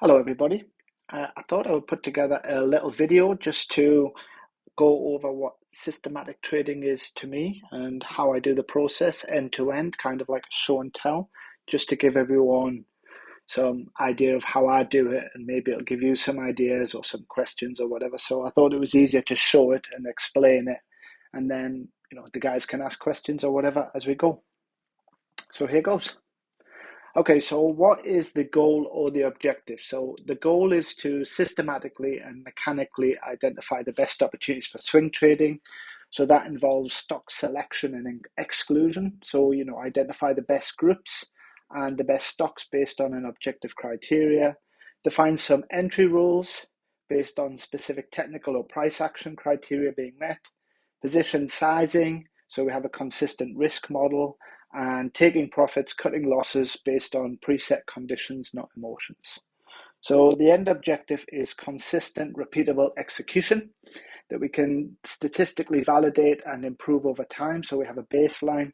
Hello everybody. I thought I would put together a little video just to go over what systematic trading is to me and how I do the process end to end, kind of like a show and tell, just to give everyone some idea of how I do it, and maybe it'll give you some ideas or some questions or whatever. So I thought it was easier to show it and explain it, and then the guys can ask questions or whatever as we go. So here goes. Okay, so what is the goal or the objective? So the goal is to systematically and mechanically identify the best opportunities for swing trading. So that involves stock selection and exclusion. So, identify the best groups and the best stocks based on an objective criteria. Define some entry rules based on specific technical or price action criteria being met. Position sizing, so we have a consistent risk model, and taking profits, cutting losses based on preset conditions, not emotions. So the end objective is consistent, repeatable execution that we can statistically validate and improve over time. So we have a baseline,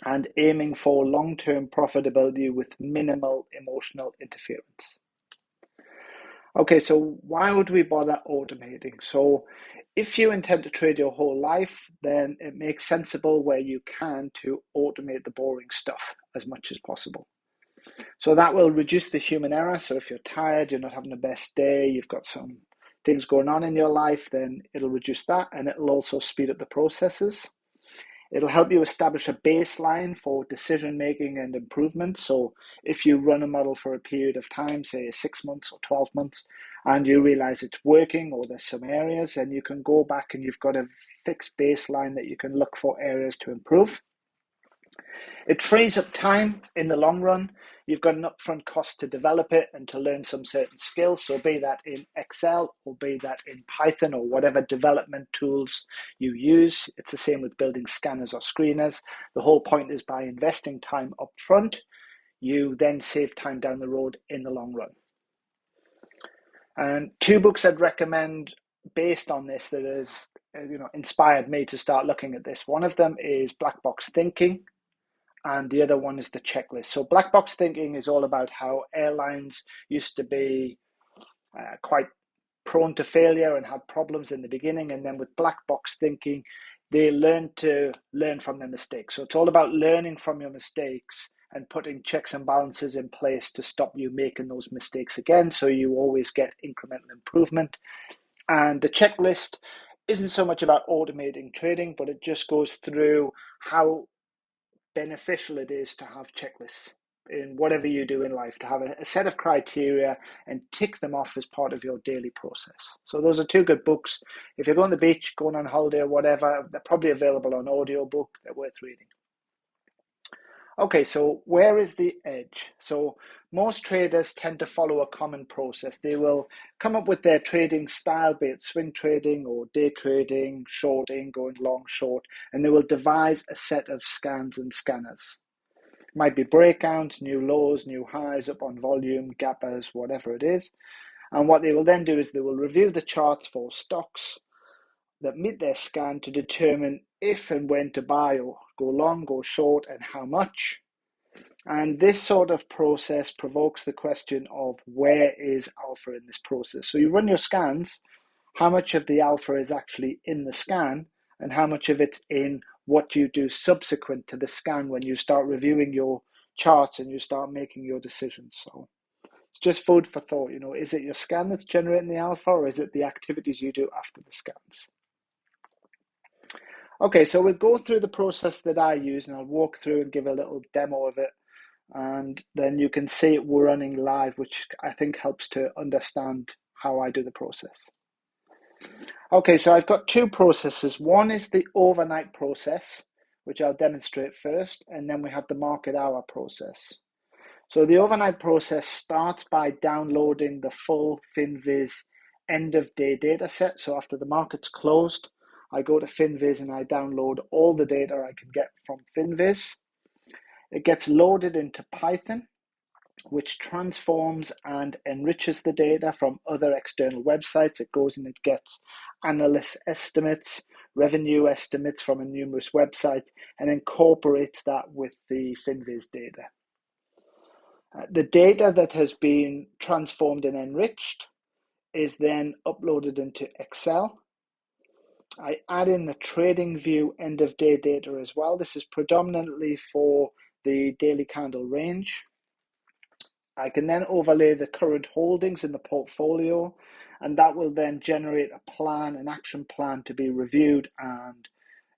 and aiming for long-term profitability with minimal emotional interference. Okay, so why would we bother automating? So if you intend to trade your whole life, then it makes sensible where you can to automate the boring stuff as much as possible. So that will reduce the human error. So if you're tired, you're not having the best day, you've got some things going on in your life, then it'll reduce that, and it'll also speed up the processes. It'll help you establish a baseline for decision making and improvement. So if you run a model for a period of time, say 6 months or 12 months, and you realize it's working or there's some areas, then you can go back and you've got a fixed baseline that you can look for areas to improve. It frees up time in the long run. You've got an upfront cost to develop it and to learn some certain skills. So be that in Excel or be that in Python or whatever development tools you use. It's the same with building scanners or screeners. The whole point is by investing time upfront, you then save time down the road in the long run. And two books I'd recommend based on this that has inspired me to start looking at this. One of them is Black Box Thinking, and the other one is The Checklist. So Black Box Thinking is all about how airlines used to be quite prone to failure and had problems in the beginning, and then with Black Box Thinking, they learned to learn from their mistakes. So it's all about learning from your mistakes and putting checks and balances in place to stop you making those mistakes again, so you always get incremental improvement. And The Checklist isn't so much about automating trading, but it just goes through how beneficial it is to have checklists in whatever you do in life, to have a set of criteria and tick them off as part of your daily process. So those are two good books. If you're going to the beach, going on holiday or whatever, they're probably available on audiobook. They're worth reading. Okay, so where is the edge? So most traders tend to follow a common process. They will come up with their trading style, be it swing trading or day trading, shorting, going long, short, and they will devise a set of scans and scanners. It might be breakouts, new lows, new highs, up on volume, gappers, whatever it is. And what they will then do is they will review the charts for stocks that meet their scan to determine if and when to buy or go long, go short, and how much. And this sort of process provokes the question of where is alpha in this process? So you run your scans, how much of the alpha is actually in the scan and how much of it's in what you do subsequent to the scan when you start reviewing your charts and you start making your decisions. So it's just food for thought. Is it your scan that's generating the alpha, or is it the activities you do after the scans? Okay, so we'll go through the process that I use, and I'll walk through and give a little demo of it. And then you can see it running live, which I think helps to understand how I do the process. Okay, so I've got two processes. One is the overnight process, which I'll demonstrate first, and then we have the market hour process. So the overnight process starts by downloading the full FinViz end of day data set. So after the market's closed, I go to FinViz and I download all the data I can get from FinViz. It gets loaded into Python, which transforms and enriches the data from other external websites. It goes and it gets analyst estimates, revenue estimates from numerous websites, and incorporates that with the FinViz data. The data that has been transformed and enriched is then uploaded into Excel. I add in the trading view end of day data as well. This is predominantly for the daily candle range. I can then overlay the current holdings in the portfolio, and that will then generate a plan, an action plan to be reviewed, and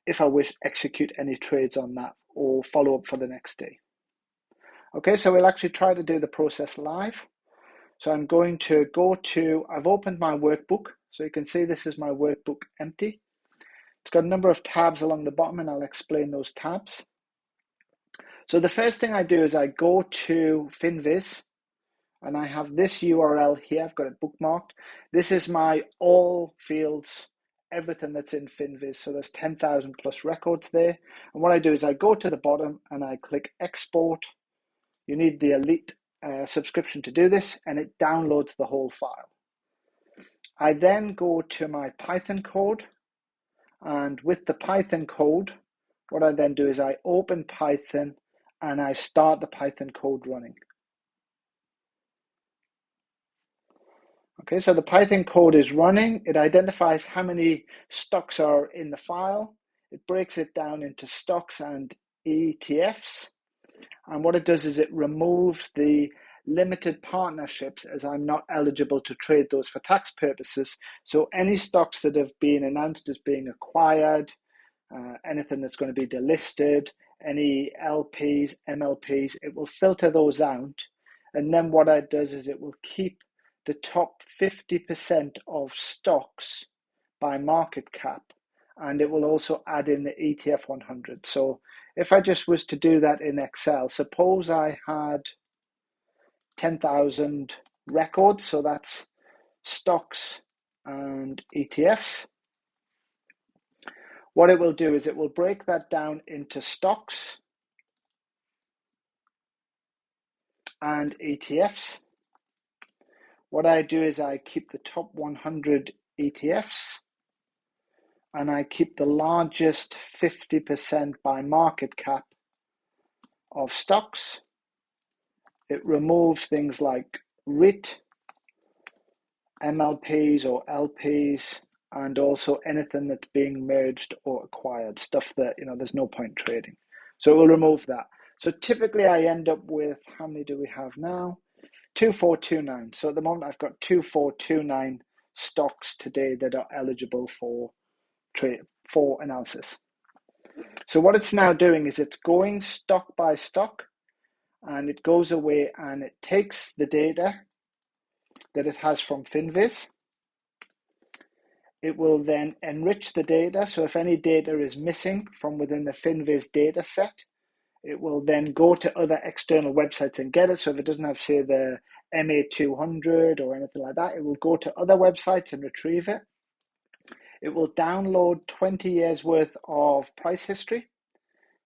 if I wish, execute any trades on that or follow up for the next day. Okay, so we'll actually try to do the process live. So I'm going to go to, I've opened my workbook. So you can see this is my workbook empty. It's got a number of tabs along the bottom, and I'll explain those tabs. So the first thing I do is I go to FinViz, and I have this URL here. I've got it bookmarked. This is my all fields, everything that's in FinViz. So there's 10,000 plus records there. And what I do is I go to the bottom and I click export. You need the Elite subscription to do this, and it downloads the whole file. I then go to my Python code, and with the Python code, what I then do is I open Python and I start the Python code running. Okay, so the Python code is running. It identifies how many stocks are in the file. It breaks it down into stocks and ETFs. And what it does is it removes the limited partnerships, as I'm not eligible to trade those for tax purposes. So any stocks that have been announced as being acquired, anything that's going to be delisted, any LPs, MLPs, it will filter those out. And then what it does is it will keep the top 50% of stocks by market cap, and it will also add in the ETF 100. So if I just was to do that in Excel, suppose I had 10,000 records, so that's stocks and ETFs. What it will do is it will break that down into stocks and ETFs. What I do is I keep the top 100 ETFs, and I keep the largest 50% by market cap of stocks. It removes things like REIT, MLPs or LPs, and also anything that's being merged or acquired, stuff that, there's no point trading. So it will remove that. So typically I end up with, how many do we have now? 2429. So at the moment I've got 2429 stocks today that are eligible for analysis. So what it's now doing is it's going stock by stock, and it goes away and it takes the data that it has from FinViz. It will then enrich the data. So if any data is missing from within the FinViz data set, it will then go to other external websites and get it. So if it doesn't have, say, the MA200 or anything like that, it will go to other websites and retrieve it. It will download 20 years worth of price history.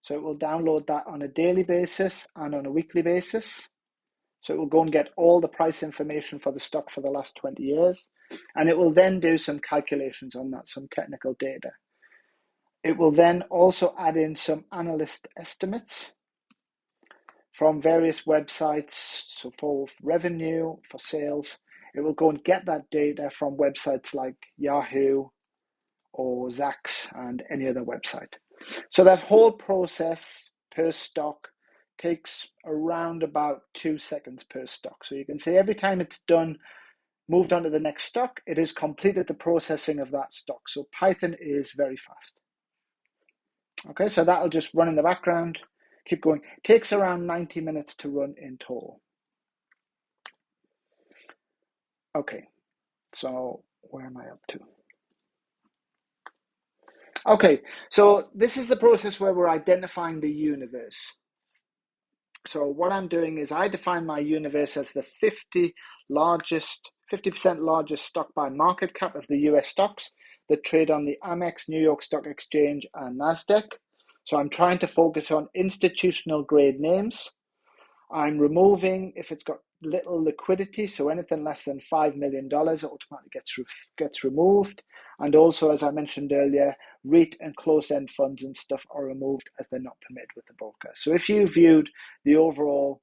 So it will download that on a daily basis and on a weekly basis. So it will go and get all the price information for the stock for the last 20 years. And it will then do some calculations on that, some technical data. It will then also add in some analyst estimates from various websites. So for revenue, for sales, it will go and get that data from websites like Yahoo or Zacks and any other website. So that whole process per stock takes around about 2 seconds per stock. So you can see every time it's done, moved on to the next stock, it has completed the processing of that stock. So Python is very fast. Okay, so that'll just run in the background, keep going. It takes around 90 minutes to run in total. Okay, so where am I up to? Okay, so this is the process where we're identifying the universe. So what I'm doing is I define my universe as the 50% largest stock by market cap of the US stocks that trade on the Amex, New York Stock Exchange, and NASDAQ. So I'm trying to focus on institutional grade names. I'm removing if it's got little liquidity, so anything less than $5 million automatically gets removed. And also, as I mentioned earlier, REIT and closed-end funds and stuff are removed as they're not permitted with the broker. So if you viewed the overall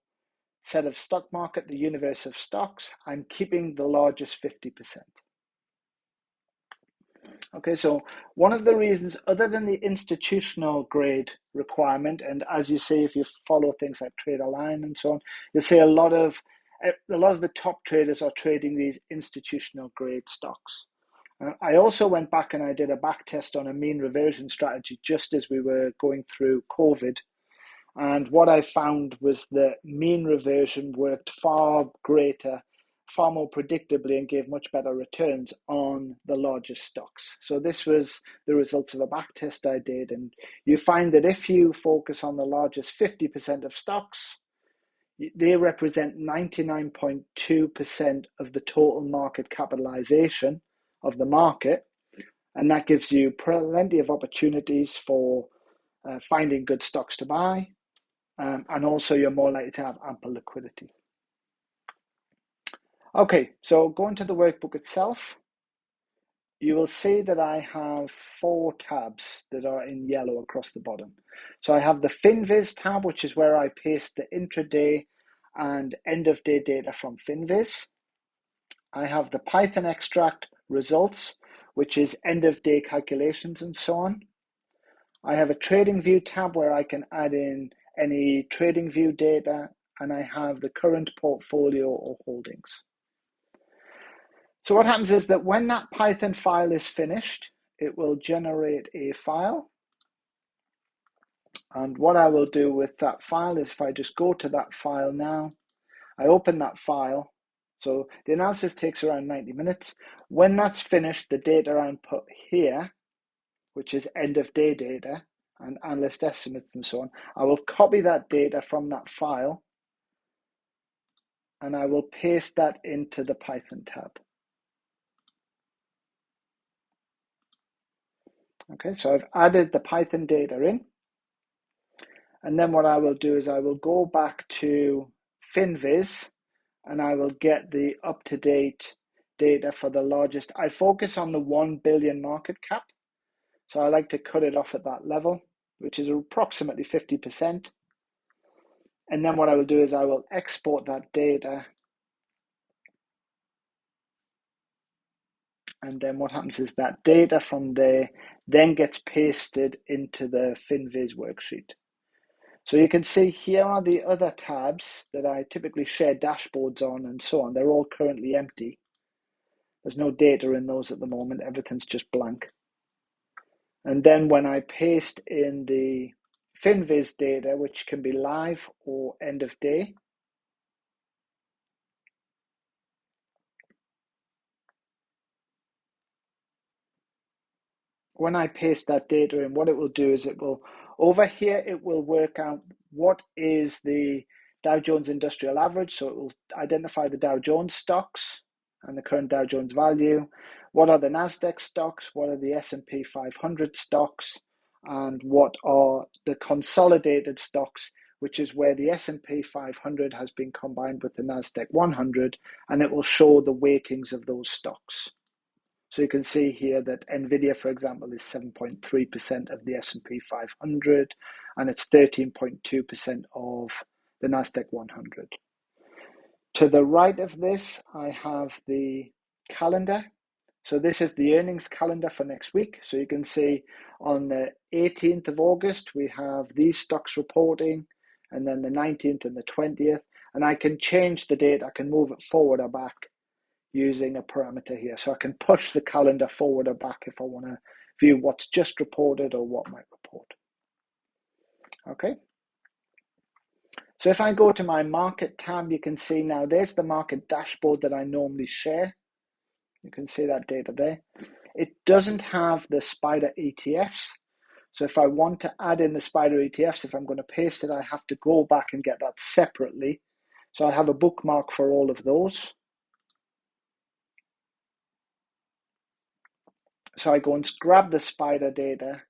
set of stock market, the universe of stocks. I'm keeping the largest 50%. Okay, so one of the reasons, other than the institutional grade requirement, and as you see, if you follow things like Trade Align and so on, you'll see a lot of the top traders are trading these institutional grade stocks. I also went back and I did a back test on a mean reversion strategy just as we were going through COVID. And what I found was that mean reversion worked far greater, far more predictably, and gave much better returns on the largest stocks. So this was the results of a back test I did. And you find that if you focus on the largest 50% of stocks, they represent 99.2% of the total market capitalization of the market. And that gives you plenty of opportunities for finding good stocks to buy. And also you're more likely to have ample liquidity. Okay, so going to the workbook itself, you will see that I have 4 tabs that are in yellow across the bottom. So I have the FinViz tab, which is where I paste the intraday and end of day data from FinViz. I have the Python extract results, which is end of day calculations and so on. I have a trading view tab where I can add in any trading view data, and I have the current portfolio or holdings. So what happens is that when that Python file is finished, it will generate a file. And what I will do with that file is if I just go to that file now, I open that file. So the analysis takes around 90 minutes. When that's finished, the data I put here, which is end of day data and analyst estimates and so on, I will copy that data from that file and I will paste that into the Python tab. Okay, so I've added the Python data in. And then what I will do is I will go back to FinViz and I will get the up-to-date data for the largest. I focus on the 1 billion market cap. So I like to cut it off at that level, which is approximately 50%. And then what I will do is I will export that data. And then what happens is that data from there then gets pasted into the FinViz worksheet. So you can see here are the other tabs that I typically share dashboards on and so on. They're all currently empty. There's no data in those at the moment. Everything's just blank. And then when I paste in the FinViz data, which can be live or end of day, when I paste that data in, what it will do is it will, over here, it will work out what is the Dow Jones Industrial Average. So it will identify the Dow Jones stocks and the current Dow Jones value. What are the NASDAQ stocks? What are the S&P 500 stocks? And what are the consolidated stocks, which is where the S&P 500 has been combined with the NASDAQ 100, and it will show the weightings of those stocks. So you can see here that NVIDIA, for example, is 7.3% of the S&P 500, and it's 13.2% of the NASDAQ 100. To the right of this, I have the calendar. So this is the earnings calendar for next week. So you can see on the 18th of August, we have these stocks reporting, and then the 19th and the 20th. And I can change the date. I can move it forward or back using a parameter here. So I can push the calendar forward or back if I want to view what's just reported or what might report. Okay. So if I go to my market tab, you can see now there's the market dashboard that I normally share. You can see that data there. It doesn't have the SPDR ETFs. So if I want to add in the SPDR ETFs, if I'm going to paste it, I have to go back and get that separately. So I have a bookmark for all of those. So I go and grab the SPDR data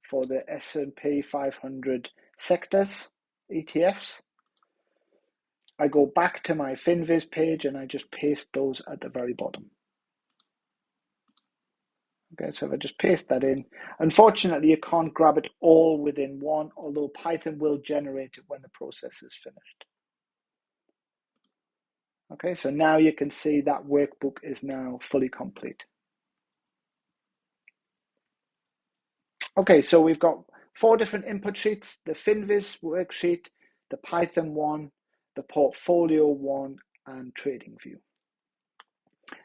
for the S&P 500 sectors ETFs. I go back to my FinViz page and I just paste those at the very bottom. Okay, so if I just paste that in, unfortunately you can't grab it all within one, although Python will generate it when the process is finished. Okay, so now you can see that workbook is now fully complete. Okay, so we've got 4 different input sheets: the Finviz worksheet, the Python one, the portfolio one, and trading view.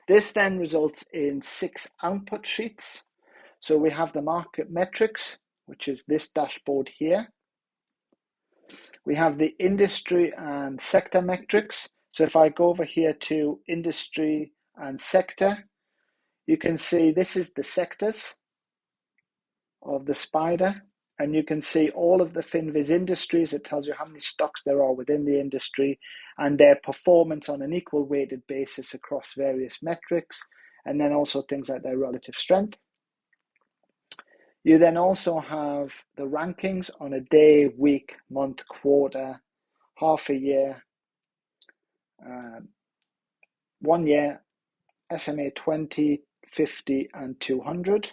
This then results in 6 output sheets. So we have the market metrics, which is this dashboard here. We have the industry and sector metrics. So if I go over here to industry and sector, you can see this is the sectors of the spider, and you can see all of the Finviz industries. It tells you how many stocks there are within the industry and their performance on an equal weighted basis across various metrics, and then also things like their relative strength. You then also have the rankings on a day, week, month, quarter, half a year, 1 year, SMA 20, 50, and 200.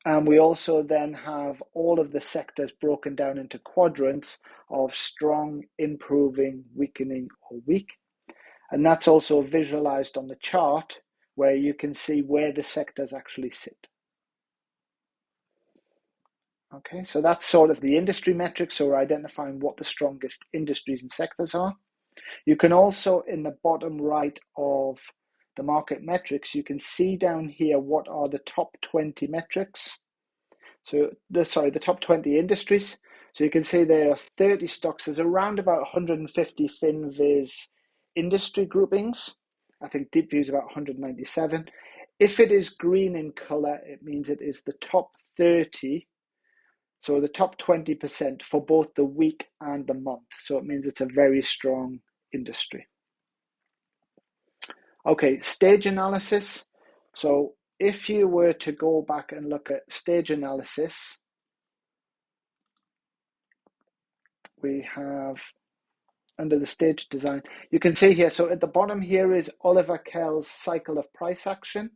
And we also then have all of the sectors broken down into quadrants of strong, improving, weakening, or weak. And that's also visualized on the chart where you can see where the sectors actually sit. Okay, so that's sort of the industry metrics. So we're identifying what the strongest industries and sectors are. You can also, in the bottom right of the market metrics, you can see down here what are the top 20 metrics. So the top 20 industries. So you can see there are 30 stocks. There's around about 150 Finviz industry groupings. I think Deep View is about 197. If it is green in color, it means it is the top 30. So the top 20% for both the week and the month. So it means it's a very strong industry. Okay, stage analysis. So if you were to go back and look at stage analysis, we have under the stage design, you can see here, so at the bottom here is Oliver Kell's cycle of price action.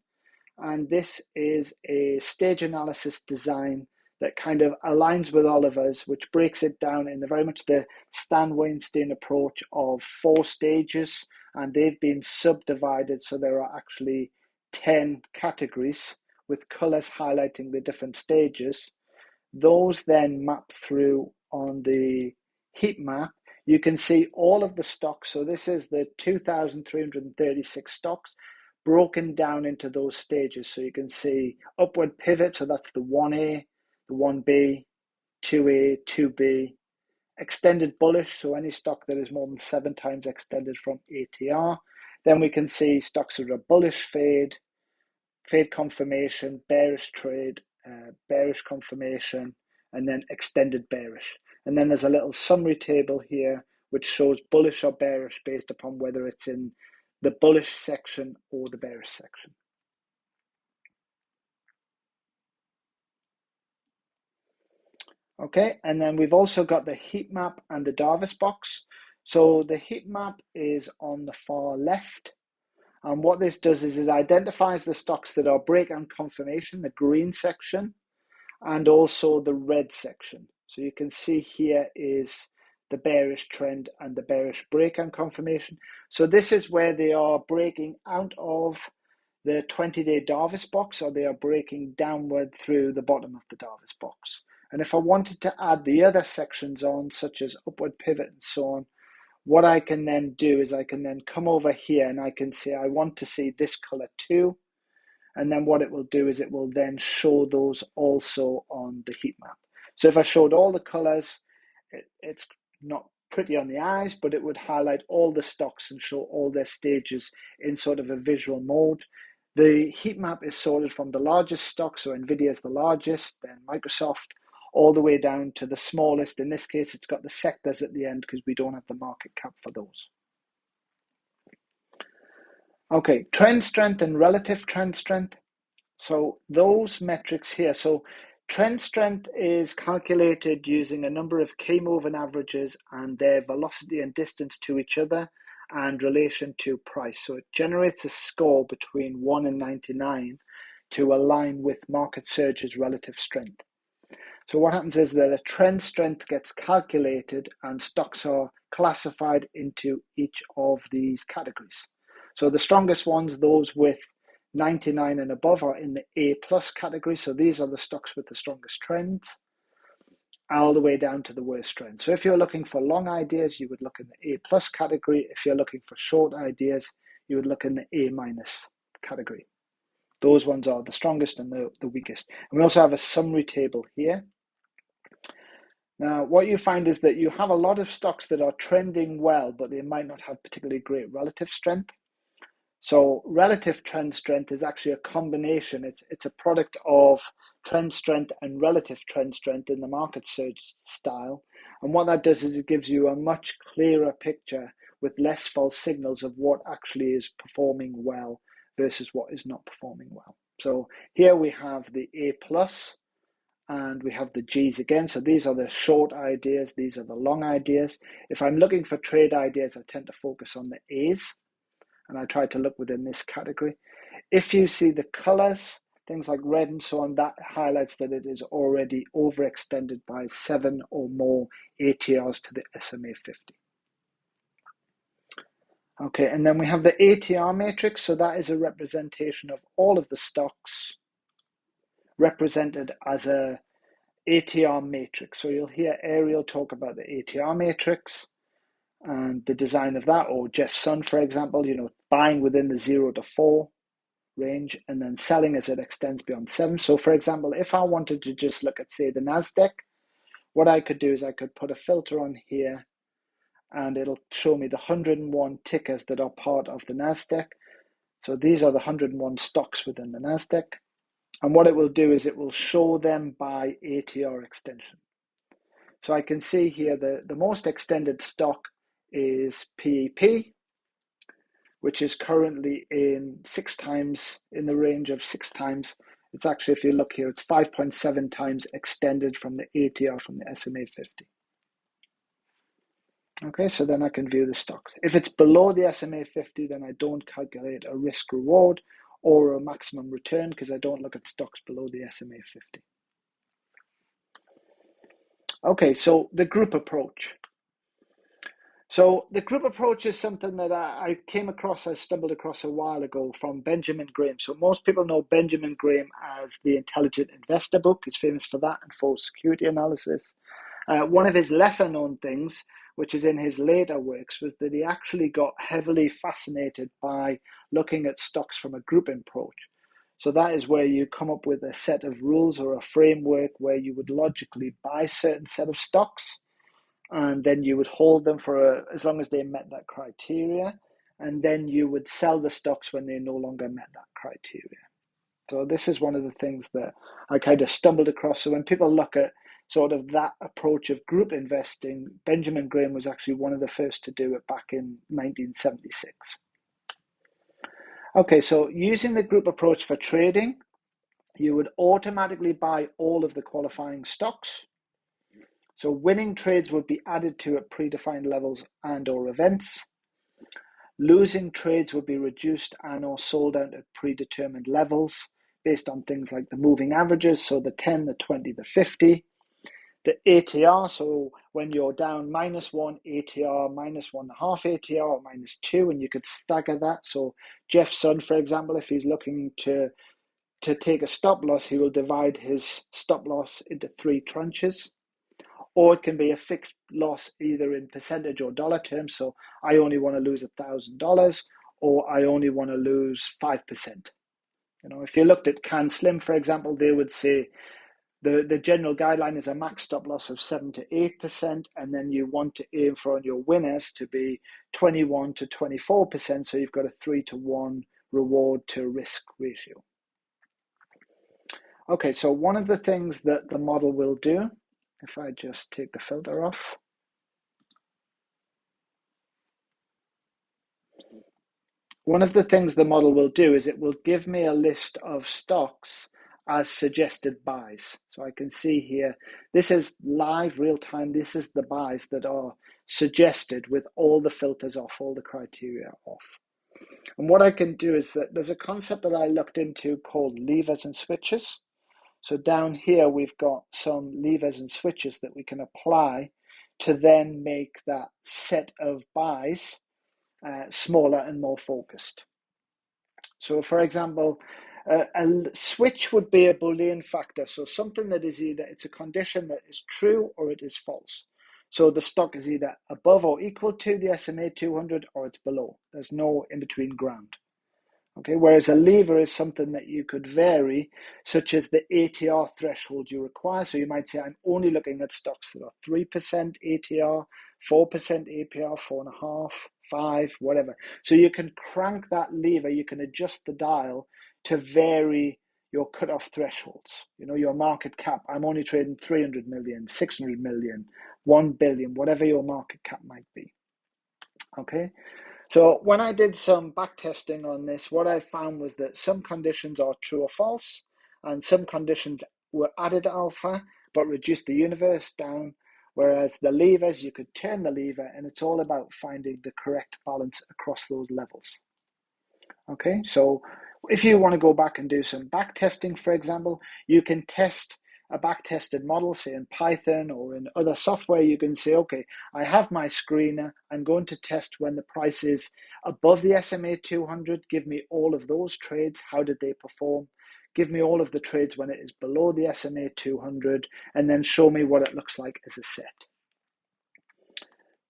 And this is a stage analysis design that kind of aligns with Oliver's, which breaks it down in very much the Stan Weinstein approach of 4 stages. And they've been subdivided, so there are actually 10 categories with colors highlighting the different stages. Those then map through on the heat map. You can see all of the stocks. So this is the 2,336 stocks broken down into those stages. So you can see upward pivot. So that's the 1A, the 1B, 2A, 2B, extended bullish. So any stock that is more than 7 times extended from ATR. Then we can see stocks that are bullish fade, fade confirmation, bearish trade, bearish confirmation, and then extended bearish. And then there's a little summary table here which shows bullish or bearish based upon whether it's in the bullish section or the bearish section. Okay, and then we've also got the heat map and the Darvis box. So the heat map is on the far left. And what this does is it identifies the stocks that are breakout confirmation, the green section, and also the red section. So you can see here is the bearish trend and the bearish breakout confirmation. So this is where they are breaking out of the 20-day Darvis box, or they are breaking downward through the bottom of the Darvis box. And if I wanted to add the other sections on, such as upward pivot and so on, what I can then do is I can then come over here and I can say I want to see this color too. And then what it will do is it will then show those also on the heat map. So if I showed all the colors, it's not pretty on the eyes, but it would highlight all the stocks and show all their stages in sort of a visual mode. The heat map is sorted from the largest stock, so Nvidia is the largest, then Microsoft, all the way down to the smallest. In this case, it's got the sectors at the end because we don't have the market cap for those. Okay, trend strength and relative trend strength. So those metrics here, so trend strength is calculated using a number of key moving averages and their velocity and distance to each other and relation to price. So it generates a score between 1 and 99 to align with market surge's relative strength. So what happens is that a trend strength gets calculated and stocks are classified into each of these categories. So the strongest ones, those with 99 and above, are in the A plus category. So these are the stocks with the strongest trends, all the way down to the worst trend. So if you're looking for long ideas, you would look in the A plus category. If you're looking for short ideas, you would look in the A minus category. Those ones are the strongest and the weakest. And we also have a summary table here. Now, what you find is that you have a lot of stocks that are trending well, but they might not have particularly great relative strength. So relative trend strength is actually a combination. It's a product of trend strength and relative trend strength in the market search style. And what that does is it gives you a much clearer picture with less false signals of what actually is performing well versus what is not performing well. So here we have the A plus and we have the G's again. So these are the short ideas. These are the long ideas. If I'm looking for trade ideas, I tend to focus on the A's, and I try to look within this category. If you see the colors, things like red and so on, that highlights that it is already overextended by 7 or more ATRs to the SMA 50. Okay, and then we have the ATR matrix. So that is a representation of all of the stocks represented as a ATR matrix. So you'll hear Ariel talk about the ATR matrix and the design of that, or Jeff Sun, for example, buying within the 0 to 4 range and then selling as it extends beyond 7. So for example, if I wanted to just look at, say, the NASDAQ, what I could do is I could put a filter on here and it'll show me the 101 tickers that are part of the NASDAQ. So these are the 101 stocks within the NASDAQ. And what it will do is it will show them by ATR extension. So I can see here the most extended stock is PEP, which is currently in 6 times, in the range of 6 times. It's actually, if you look here, it's 5.7 times extended from the ATR from the SMA 50. Okay, so then I can view the stocks. If it's below the SMA 50, then I don't calculate a risk reward or a maximum return because I don't look at stocks below the SMA 50. Okay, so the group approach. So the group approach is something that I stumbled across a while ago from Benjamin Graham. So most people know Benjamin Graham as the Intelligent Investor book. He's famous for that and for security analysis. One of his lesser known things, which is in his later works, was that he actually got heavily fascinated by looking at stocks from a group approach. So that is where you come up with a set of rules or a framework where you would logically buy a certain set of stocks, and then you would hold them for as long as they met that criteria, and then you would sell the stocks when they no longer met that criteria. So this is one of the things that I kind of stumbled across. So when people look at sort of that approach of group investing, Benjamin Graham was actually one of the first to do it back in 1976. Okay, so using the group approach for trading, you would automatically buy all of the qualifying stocks. So winning trades would be added to at predefined levels and or events. Losing trades would be reduced and or sold out at predetermined levels based on things like the moving averages, so the 10, the 20, the 50. The ATR, so when you're down -1 ATR, -1.5 ATR, or -2, and you could stagger that. So Jeff Sun, for example, if he's looking to take a stop loss, he will divide his stop loss into 3 tranches. Or it can be a fixed loss either in percentage or dollar terms. So I only want to lose $1,000 or I only want to lose 5%. If you looked at Can Slim, for example, they would say the general guideline is a max stop loss of 7 to 8%, and then you want to aim for on your winners to be 21 to 24%. So you've got a 3 to 1 reward to risk ratio. Okay, so one of the things that the model will do, if I just take the filter off. One of the things the model will do is it will give me a list of stocks as suggested buys. So I can see here, this is live, real time. This is the buys that are suggested with all the filters off, all the criteria off. And what I can do is that there's a concept that I looked into called levers and switches. So down here, we've got some levers and switches that we can apply to then make that set of buys smaller and more focused. So for example, a switch would be a Boolean factor. So something that is either, it's a condition that is true or it is false. So the stock is either above or equal to the SMA 200 or it's below. There's no in between ground. Okay, whereas a lever is something that you could vary, such as the ATR threshold you require. So you might say, I'm only looking at stocks that are 3% ATR, 4% APR, 4.5%, 5%, whatever. So you can crank that lever, you can adjust the dial to vary your cutoff thresholds. You know, your market cap, I'm only trading 300 million, 600 million, 1 billion, whatever your market cap might be. Okay. So when I did some back testing on this, what I found was that some conditions are true or false, and some conditions were added alpha, but reduced the universe down, whereas the levers, you could turn the lever, and it's all about finding the correct balance across those levels. Okay, so if you want to go back and do some back testing, for example, you can test a back-tested model, say in Python or in other software. You can say, okay, I have my screener. I'm going to test when the price is above the SMA 200. Give me all of those trades. How did they perform? Give me all of the trades when it is below the SMA 200, and then show me what it looks like as a set.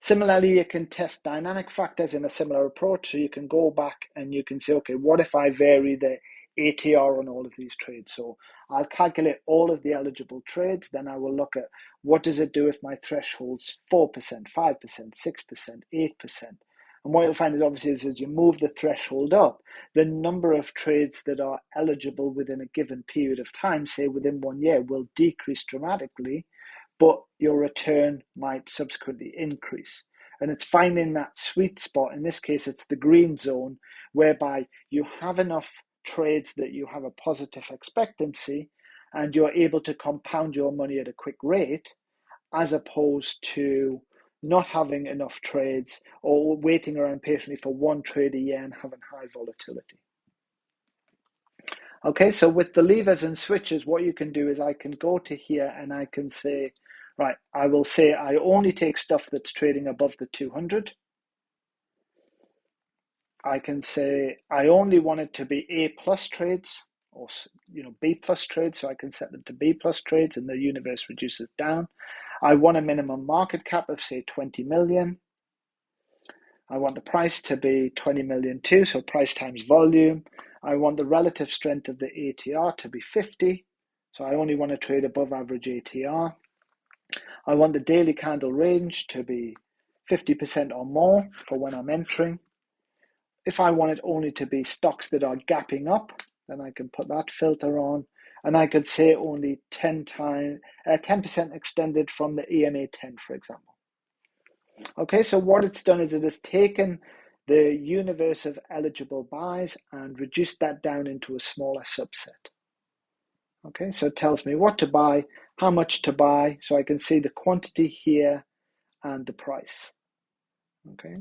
Similarly, you can test dynamic factors in a similar approach. So you can go back and you can say, okay, what if I vary the ATR on all of these trades? So I'll calculate all of the eligible trades. Then I will look at what does it do if my threshold's 4%, 5%, 6%, 8%. And what you'll find is obviously is as you move the threshold up, the number of trades that are eligible within a given period of time, say within 1 year, will decrease dramatically, but your return might subsequently increase. And it's finding that sweet spot. In this case, it's the green zone, whereby you have enough trades that you have a positive expectancy and you're able to compound your money at a quick rate, as opposed to not having enough trades or waiting around patiently for one trade a year and having high volatility. Okay, so with the levers and switches, what you can do is I can go to here and I can say, right, I will say I only take stuff that's trading above the 200. I can say I only want it to be A plus trades or B plus trades, so I can set them to B plus trades and the universe reduces down. I want a minimum market cap of say 20 million. I want the price to be 20 million too, so price times volume. I want the relative strength of the ATR to be 50, so I only want to trade above average ATR. I want the daily candle range to be 50% or more for when I'm entering. If I want it only to be stocks that are gapping up, then I can put that filter on, and I could say only 10% extended from the EMA 10, for example. Okay, so what it's done is it has taken the universe of eligible buys and reduced that down into a smaller subset. Okay, so it tells me what to buy, how much to buy, so I can see the quantity here and the price. Okay,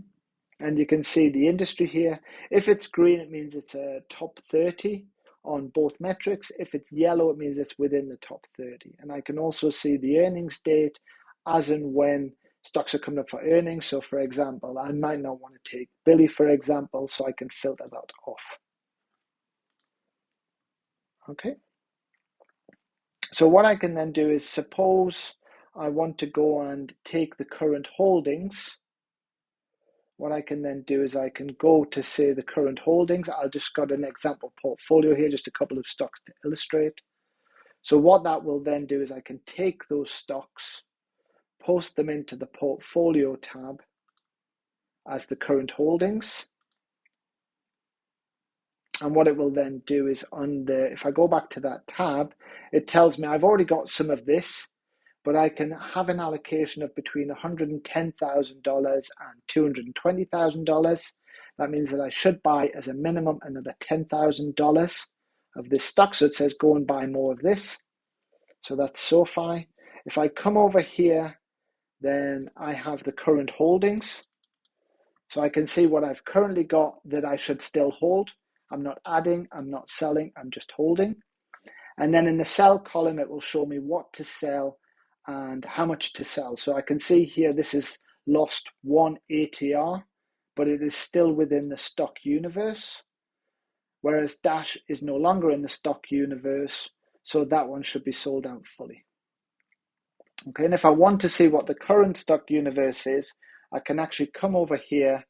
and you can see the industry here. If it's green, it means it's a top 30 on both metrics. If it's yellow, it means it's within the top 30. And I can also see the earnings date as and when stocks are coming up for earnings. So for example, I might not want to take Billy, for example, so I can filter that off. Okay. So what I can then do is, suppose I want to go and take the current holdings. What I can then do is I can go to say the current holdings. I'll just got an example portfolio here, just a couple of stocks to illustrate. So what that will then do is I can take those stocks, post them into the portfolio tab as the current holdings. And what it will then do is if I go back to that tab, it tells me I've already got some of this, but I can have an allocation of between $110,000 and $220,000. That means that I should buy as a minimum another $10,000 of this stock. So it says go and buy more of this. So that's SoFi. If I come over here, then I have the current holdings. So I can see what I've currently got that I should still hold. I'm not adding, I'm not selling, I'm just holding. And then in the sell column, it will show me what to sell and how much to sell. So I can see here this is lost 1 ATR, but it is still within the stock universe, whereas Dash is no longer in the stock universe, so that one should be sold out fully. Okay, and if I want to see what the current stock universe is, I can actually come over here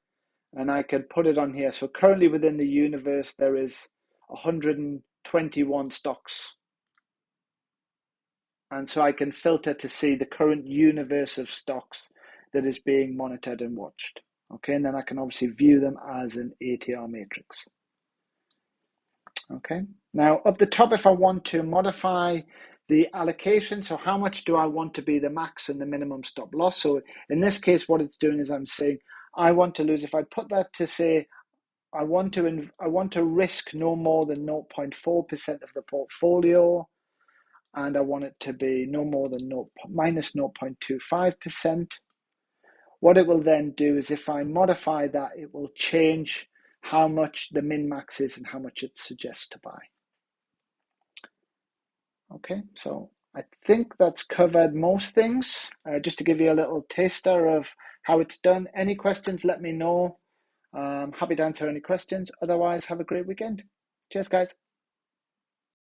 and I can put it on here. So currently within the universe, there is 121 stocks. And so I can filter to see the current universe of stocks that is being monitored and watched. Okay, and then I can obviously view them as an ATR matrix. Okay, now up the top, if I want to modify the allocation, so how much do I want to be the max and the minimum stop loss? So in this case, what it's doing is I'm saying I want to lose, if I put that to say I want to risk no more than 0.4% of the portfolio, and I want it to be no more than minus 0.25%. What it will then do is if I modify that, it will change how much the min-max is and how much it suggests to buy. Okay, so I think that's covered most things. Just to give you a little taster of how it's done. Any questions, let me know. Happy to answer any questions. Otherwise, have a great weekend. Cheers, guys.